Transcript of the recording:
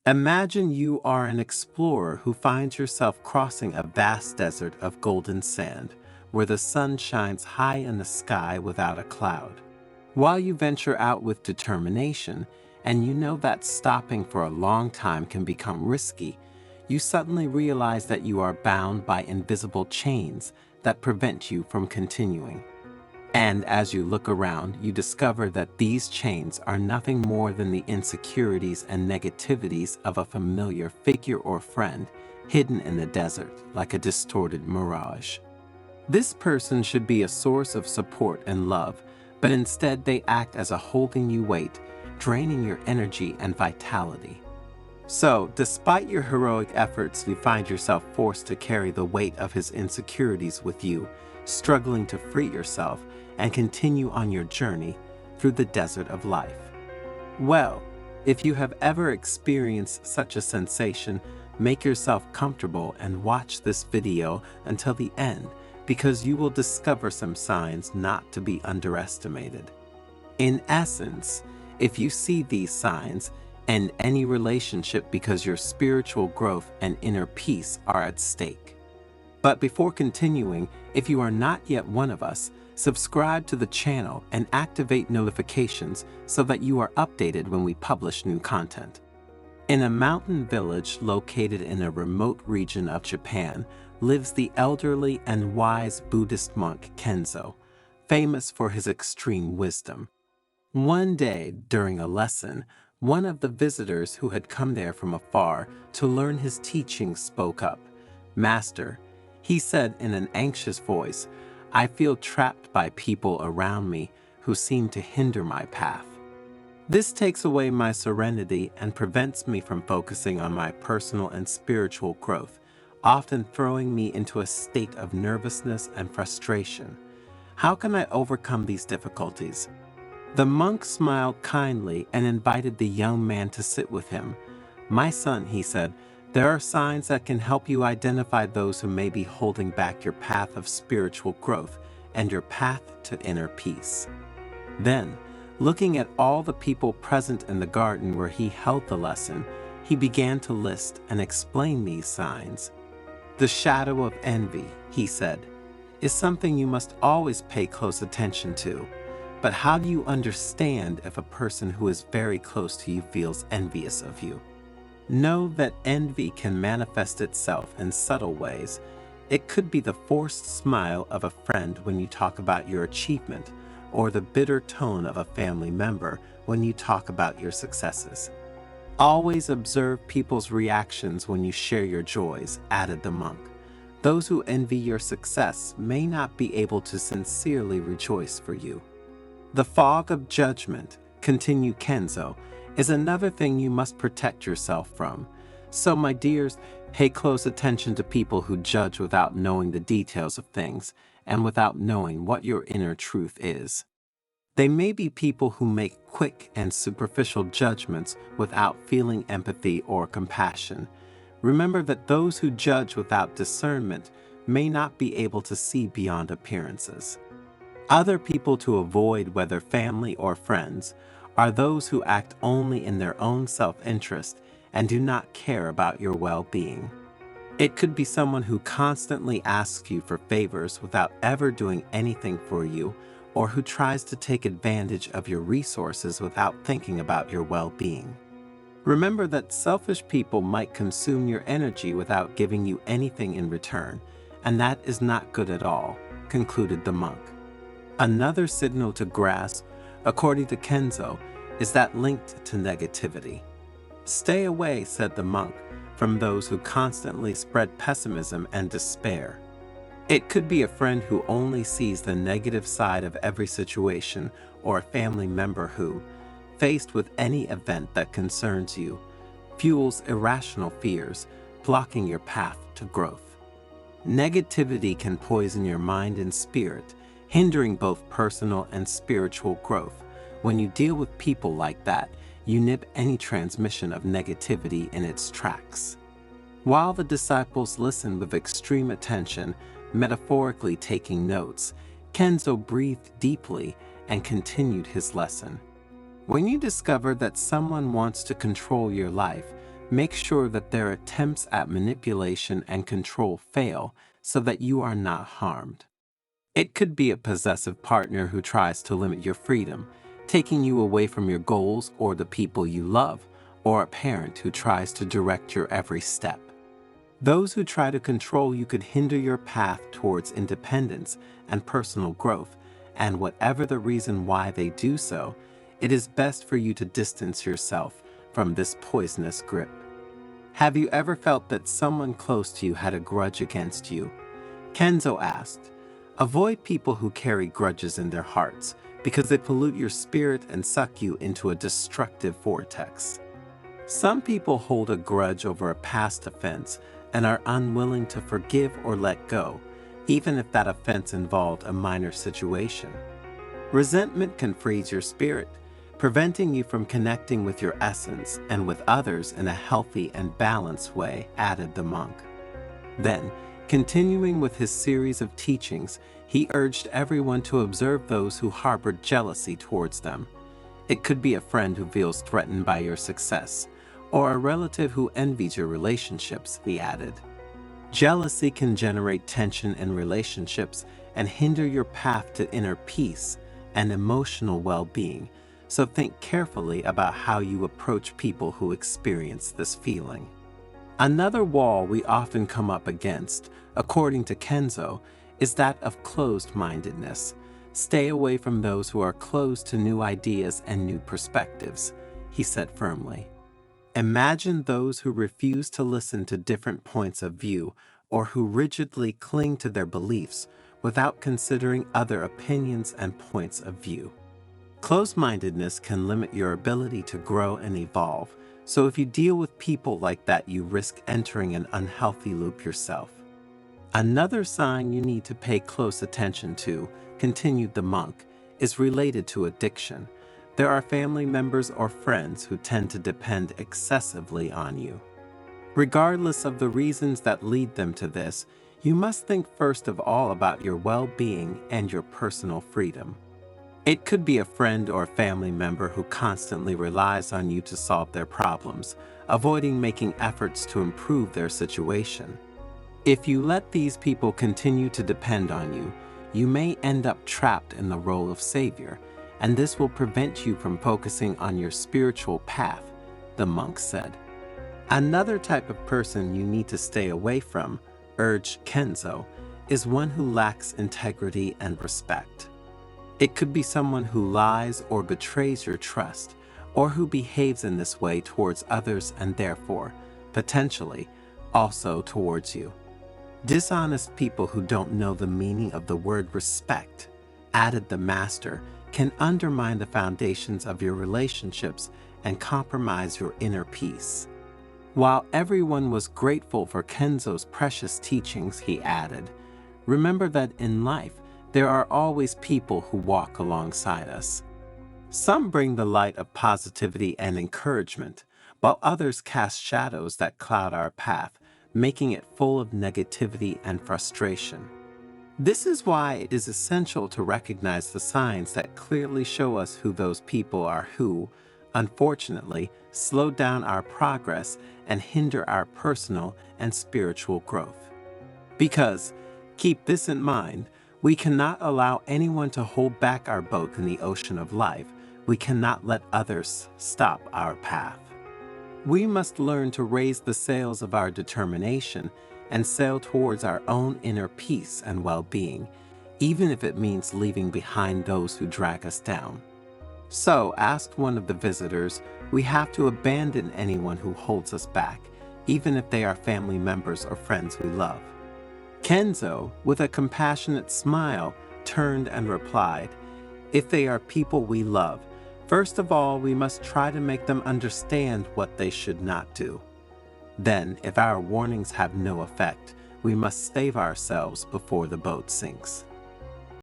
Imagine you are an explorer who finds yourself crossing a vast desert of golden sand, where the sun shines high in the sky without a cloud. While you venture out with determination, and you know that stopping for a long time can become risky, you suddenly realize that you are bound by invisible chains that prevent you from continuing. And as you look around, you discover that these chains are nothing more than the insecurities and negativities of a familiar figure or friend hidden in the desert like a distorted mirage. This person should be a source of support and love, but instead they act as a holding you weight, draining your energy and vitality. So, despite your heroic efforts, you find yourself forced to carry the weight of his insecurities with you, struggling to free yourself and continue on your journey through the desert of life. Well, if you have ever experienced such a sensation, make yourself comfortable and watch this video until the end, because you will discover some signs not to be underestimated. In essence, if you see these signs, end any relationship because your spiritual growth and inner peace are at stake. But before continuing, if you are not yet one of us, subscribe to the channel and activate notifications so that you are updated when we publish new content. In a mountain village located in a remote region of Japan lives the elderly and wise Buddhist monk Kenzo, famous for his extreme wisdom. One day, during a lesson, one of the visitors who had come there from afar to learn his teachings spoke up. "Master," he said in an anxious voice, "I feel trapped by people around me who seem to hinder my path. This takes away my serenity and prevents me from focusing on my personal and spiritual growth, often throwing me into a state of nervousness and frustration. How can I overcome these difficulties?" The monk smiled kindly and invited the young man to sit with him. "My son," he said, "there are signs that can help you identify those who may be holding back your path of spiritual growth and your path to inner peace." Then, looking at all the people present in the garden where he held the lesson, he began to list and explain these signs. "The shadow of envy," he said, "is something you must always pay close attention to. But how do you understand if a person who is very close to you feels envious of you? Know that envy can manifest itself in subtle ways. It could be the forced smile of a friend when you talk about your achievement, or the bitter tone of a family member when you talk about your successes. Always observe people's reactions when you share your joys," added the monk. "Those who envy your success may not be able to sincerely rejoice for you." "The fog of judgment," continued Kenzo, "is another thing you must protect yourself from. So, my dears, pay close attention to people who judge without knowing the details of things and without knowing what your inner truth is. They may be people who make quick and superficial judgments without feeling empathy or compassion. Remember that those who judge without discernment may not be able to see beyond appearances. Other people to avoid, whether family or friends, are those who act only in their own self-interest and do not care about your well-being. It could be someone who constantly asks you for favors without ever doing anything for you, or who tries to take advantage of your resources without thinking about your well-being. Remember that selfish people might consume your energy without giving you anything in return, and that is not good at all," concluded the monk. Another signal to grasp, according to Kenzo, is that linked to negativity. "Stay away," said the monk, "from those who constantly spread pessimism and despair. It could be a friend who only sees the negative side of every situation, or a family member who, faced with any event that concerns you, fuels irrational fears, blocking your path to growth. Negativity can poison your mind and spirit, hindering both personal and spiritual growth. When you deal with people like that, you nip any transmission of negativity in its tracks." While the disciples listened with extreme attention, metaphorically taking notes, Kenzo breathed deeply and continued his lesson. "When you discover that someone wants to control your life, Make sure that their attempts at manipulation and control fail so that you are not harmed. It could be a possessive partner who tries to limit your freedom, taking you away from your goals or the people you love, or a parent who tries to direct your every step. Those who try to control you could hinder your path towards independence and personal growth, and whatever the reason why they do so, it is best for you to distance yourself from this poisonous grip. Have you ever felt that someone close to you had a grudge against you? Kenzo asked. Avoid people who carry grudges in their hearts because they pollute your spirit and suck you into a destructive vortex. Some people hold a grudge over a past offense and are unwilling to forgive or let go, even if that offense involved a minor situation. Resentment can freeze your spirit, preventing you from connecting with your essence and with others in a healthy and balanced way, added the monk. Then, continuing with his series of teachings, he urged everyone to observe those who harbored jealousy towards them. It could be a friend who feels threatened by your success, or a relative who envies your relationships, he added. Jealousy can generate tension in relationships and hinder your path to inner peace and emotional well-being, so think carefully about how you approach people who experience this feeling. Another wall we often come up against, according to Kenzo, is that of closed-mindedness. Stay away from those who are closed to new ideas and new perspectives, he said firmly. Imagine those who refuse to listen to different points of view or who rigidly cling to their beliefs without considering other opinions and points of view. Closed-mindedness can limit your ability to grow and evolve, so if you deal with people like that, you risk entering an unhealthy loop yourself. Another sign you need to pay close attention to, continued the monk, is related to addiction. There are family members or friends who tend to depend excessively on you. Regardless of the reasons that lead them to this, you must think first of all about your well-being and your personal freedom. It could be a friend or family member who constantly relies on you to solve their problems, avoiding making efforts to improve their situation. If you let these people continue to depend on you, you may end up trapped in the role of savior, and this will prevent you from focusing on your spiritual path, the monk said. Another type of person you need to stay away from, urged Kenzo, is one who lacks integrity and respect. It could be someone who lies or betrays your trust, or who behaves in this way towards others and therefore, potentially, also towards you. Dishonest people who don't know the meaning of the word respect, added the master, can undermine the foundations of your relationships and compromise your inner peace. While everyone was grateful for Kenzo's precious teachings, he added, remember that in life, there are always people who walk alongside us. Some bring the light of positivity and encouragement, while others cast shadows that cloud our path, making it full of negativity and frustration. This is why it is essential to recognize the signs that clearly show us who those people are who, unfortunately, slow down our progress and hinder our personal and spiritual growth. Because, keep this in mind, we cannot allow anyone to hold back our boat in the ocean of life. We cannot let others stop our path. We must learn to raise the sails of our determination and sail towards our own inner peace and well-being, even if it means leaving behind those who drag us down. So, asked one of the visitors, we have to abandon anyone who holds us back, even if they are family members or friends we love. Kenzo, with a compassionate smile, turned and replied, if they are people we love, first of all, we must try to make them understand what they should not do. Then, if our warnings have no effect, we must save ourselves before the boat sinks.